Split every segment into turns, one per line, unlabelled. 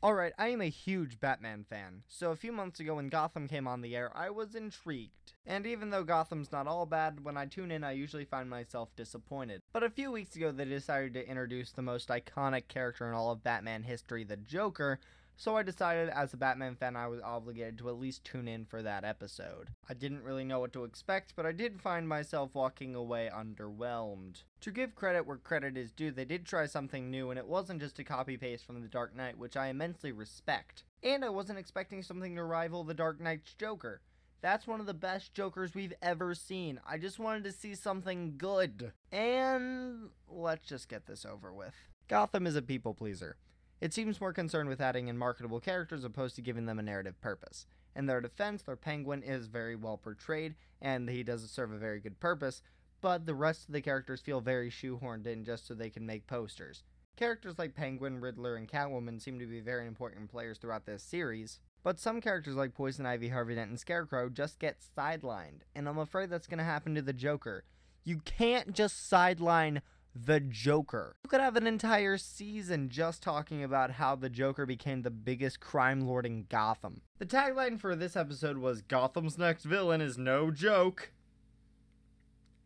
Alright, I am a huge Batman fan, so a few months ago when Gotham came on the air, I was intrigued. And even though Gotham's not all bad, when I tune in I usually find myself disappointed. But a few weeks ago they decided to introduce the most iconic character in all of Batman history, the Joker, so I decided as a Batman fan I was obligated to at least tune in for that episode. I didn't really know what to expect, but I did find myself walking away underwhelmed. To give credit where credit is due, they did try something new, and it wasn't just a copy-paste from The Dark Knight, which I immensely respect. And I wasn't expecting something to rival The Dark Knight's Joker. That's one of the best Jokers we've ever seen. I just wanted to see something good. And let's just get this over with. Gotham is a people pleaser. It seems more concerned with adding in marketable characters opposed to giving them a narrative purpose. In their defense, their Penguin is very well portrayed, and he does serve a very good purpose, but the rest of the characters feel very shoehorned in just so they can make posters. Characters like Penguin, Riddler, and Catwoman seem to be very important players throughout this series, but some characters like Poison Ivy, Harvey Dent, and Scarecrow just get sidelined, and I'm afraid that's going to happen to the Joker. You can't just sideline the Joker. You could have an entire season just talking about how the Joker became the biggest crime lord in Gotham. The tagline for this episode was, "Gotham's next villain is no joke."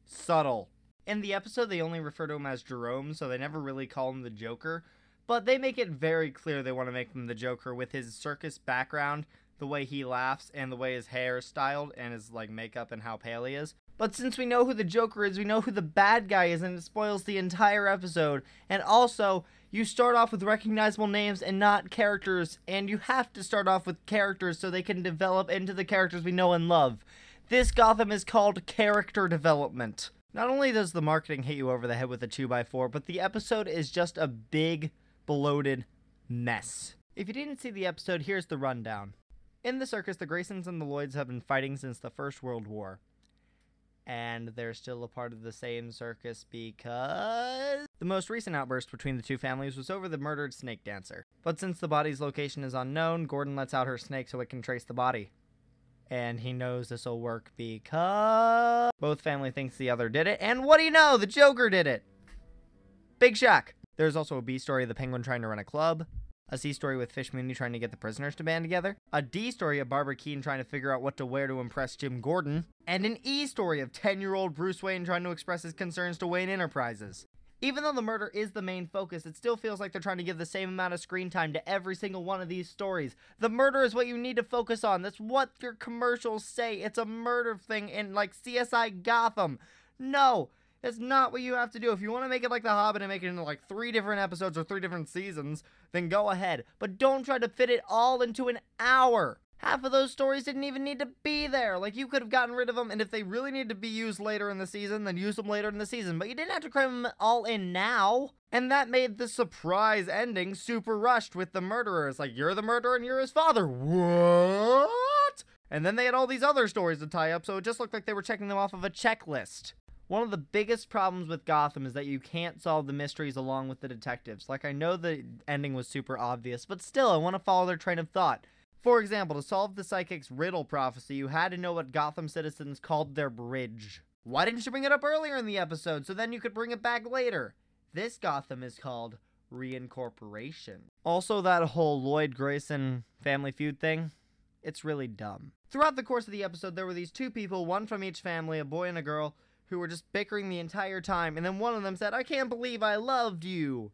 Subtle. In the episode, they only refer to him as Jerome, so they never really call him the Joker, but they make it very clear they want to make him the Joker with his circus background, the way he laughs, and the way his hair is styled, and his makeup and how pale he is. But since we know who the Joker is, we know who the bad guy is, and it spoils the entire episode. And also, you start off with recognizable names and not characters, and you have to start off with characters so they can develop into the characters we know and love. This Gotham is called character development. Not only does the marketing hit you over the head with a 2x4, but the episode is just a big, bloated mess. If you didn't see the episode, here's the rundown. In the circus, the Graysons and the Lloyds have been fighting since the First World War. And they're still a part of the same circus because the most recent outburst between the two families was over the murdered snake dancer. But since the body's location is unknown, Gordon lets out her snake so it can trace the body. And he knows this will work because both family thinks the other did it, and what do you know? The Joker did it! Big shock! There's also a B story of the Penguin trying to run a club, a C story with Fish Mooney trying to get the prisoners to band together, a D story of Barbara Keene trying to figure out what to wear to impress Jim Gordon, and an E story of 10-year-old Bruce Wayne trying to express his concerns to Wayne Enterprises. Even though the murder is the main focus, it still feels like they're trying to give the same amount of screen time to every single one of these stories. The murder is what you need to focus on. That's what your commercials say. It's a murder thing in like CSI Gotham. No, that's not what you have to do. If you want to make it like The Hobbit and make it into like 3 different episodes or 3 different seasons, then go ahead. But don't try to fit it all into an hour. Half of those stories didn't even need to be there. Like, you could have gotten rid of them, and if they really need to be used later in the season, then use them later in the season. But you didn't have to cram them all in now. And that made the surprise ending super rushed with the murderer. It's like, you're the murderer and you're his father. What? And then they had all these other stories to tie up, so it just looked like they were checking them off of a checklist. One of the biggest problems with Gotham is that you can't solve the mysteries along with the detectives. Like, I know the ending was super obvious, but still, I want to follow their train of thought. For example, to solve the psychic's riddle prophecy, you had to know what Gotham citizens called their bridge. Why didn't you bring it up earlier in the episode so then you could bring it back later? This Gotham is called reincorporation. Also, that whole Lloyd Grayson family feud thing, it's really dumb. Throughout the course of the episode, there were these 2 people, one from each family, a boy and a girl, who were just bickering the entire time, and then one of them said, "I can't believe I loved you."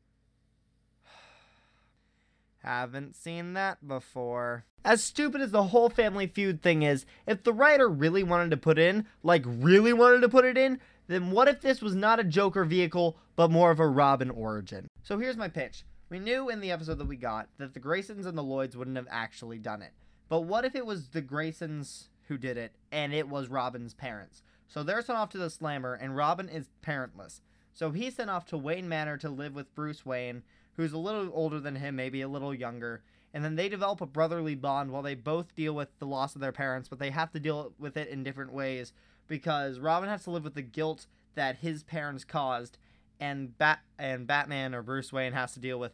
Haven't seen that before. As stupid as the whole family feud thing is, if the writer really wanted to put in, really wanted to put it in, then what if this was not a Joker vehicle, but more of a Robin origin? So here's my pitch. We knew in the episode that we got that the Graysons and the Lloyds wouldn't have actually done it. But what if it was the Graysons who did it, and it was Robin's parents? So they're sent off to the Slammer, and Robin is parentless. So he's sent off to Wayne Manor to live with Bruce Wayne, who's a little older than him, maybe a little younger, and then they develop a brotherly bond while they both deal with the loss of their parents, but they have to deal with it in different ways, because Robin has to live with the guilt that his parents caused, and Batman or Bruce Wayne has to deal with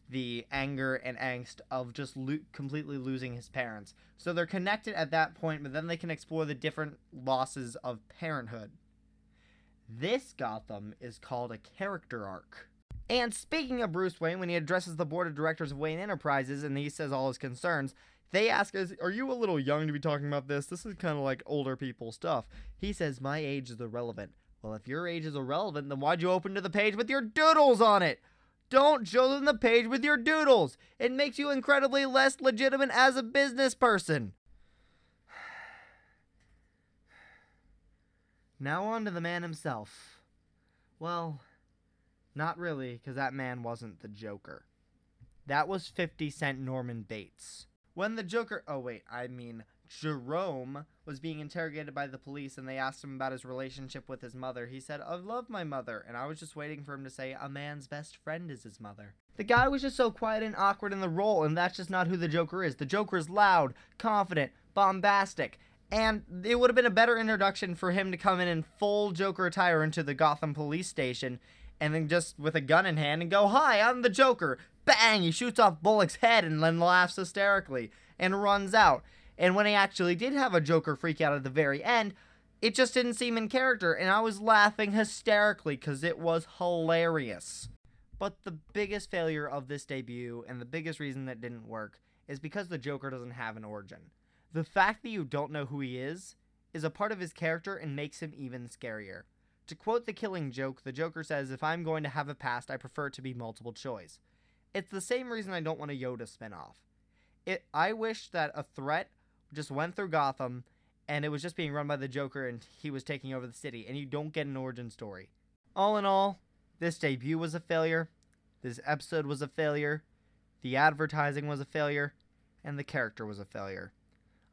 the anger and angst of just completely losing his parents. So they're connected at that point, but then they can explore the different losses of parenthood. This Gotham is called a character arc. And speaking of Bruce Wayne, when he addresses the board of directors of Wayne Enterprises and he says all his concerns, they ask us, are you a little young to be talking about this? This is kind of like older people stuff. He says, my age is irrelevant. Well, if your age is irrelevant, then why'd you open to the page with your doodles on it? Don't show them the page with your doodles. It makes you incredibly less legitimate as a business person. Now on to the man himself. Well, not really, because that man wasn't the Joker. That was 50 Cent Norman Bates. When the Joker, Jerome was being interrogated by the police and they asked him about his relationship with his mother, he said, I love my mother, and I was just waiting for him to say, a man's best friend is his mother. The guy was just so quiet and awkward in the role, and that's just not who the Joker is. The Joker is loud, confident, bombastic, and it would have been a better introduction for him to come in full Joker attire into the Gotham police station, and then just with a gun in hand and go, hi, I'm the Joker. Bang! He shoots off Bullock's head and then laughs hysterically and runs out. And when he actually did have a Joker freak out at the very end, it just didn't seem in character, and I was laughing hysterically because it was hilarious. But the biggest failure of this debut, and the biggest reason that didn't work, is because the Joker doesn't have an origin. The fact that you don't know who he is a part of his character and makes him even scarier. To quote The Killing Joke, the Joker says, if I'm going to have a past, I prefer it to be multiple choice. It's the same reason I don't want a Yoda spinoff. I wish that a threat just went through Gotham, and it was just being run by the Joker, and he was taking over the city, and you don't get an origin story. All in all, this debut was a failure, this episode was a failure, the advertising was a failure, and the character was a failure.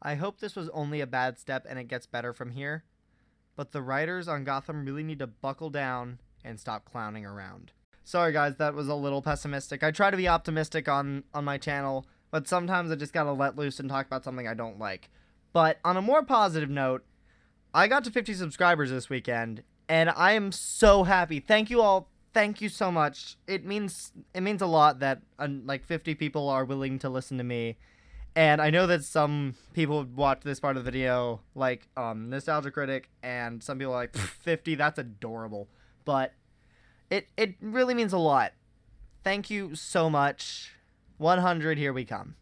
I hope this was only a bad step and it gets better from here, but the writers on Gotham really need to buckle down and stop clowning around. Sorry guys, that was a little pessimistic. I try to be optimistic on my channel, but sometimes I just gotta let loose and talk about something I don't like. But on a more positive note, I got to 50 subscribers this weekend, and I am so happy. Thank you all. Thank you so much. It means a lot that like 50 people are willing to listen to me. And I know that some people would watch this part of the video, like Nostalgia Critic, and some people are like, 50, that's adorable. But it really means a lot. Thank you so much. 100, here we come.